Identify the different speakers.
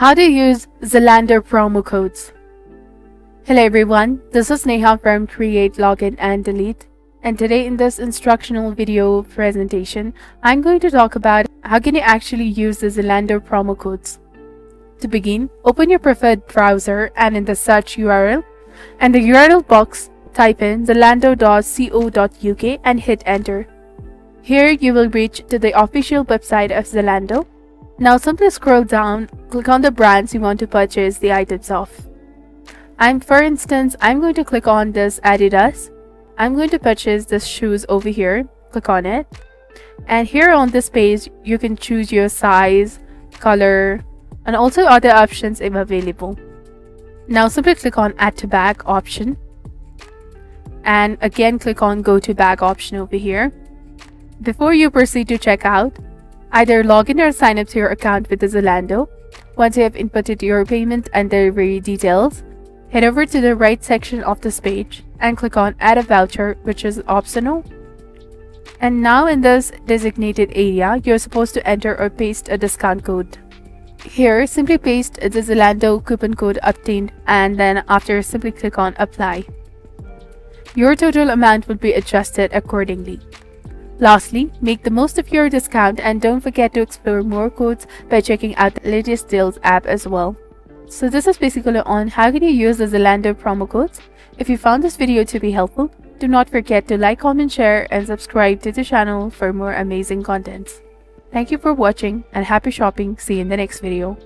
Speaker 1: How to use Zalando promo codes. Hello everyone, this is Neha from Create, Login and Delete, and today in this instructional video presentation, I'm going to talk about how can you actually use the Zalando promo codes. To begin, open your preferred browser and in the search URL, and the URL box type in zalando.co.uk and hit enter. Here you will reach to the official website of Zalando. Now simply scroll down, click on the brands you want to purchase the items of. For instance, I'm going to click on this Adidas. I'm going to purchase this shoes over here. Click on it. And here on this page, you can choose your size, color, and also other options if available. Now simply click on Add to Bag option. And again, click on Go to Bag option over here. Before you proceed to checkout, either log in or sign up to your account with the Zalando. Once you have inputted your payment and delivery details, head over to the right section of this page and click on Add a Voucher, which is optional. And now in this designated area, you're supposed to enter or paste a discount code. Here, simply paste the Zalando coupon code obtained and then after simply click on Apply. Your total amount will be adjusted accordingly. Lastly, make the most of your discount and don't forget to explore more codes by checking out the latest deals app as well. So this is basically on how can you use the Zalando promo codes. If you found this video to be helpful, do not forget to like, comment, share and subscribe to the channel for more amazing contents. Thank you for watching and happy shopping. See you in the next video.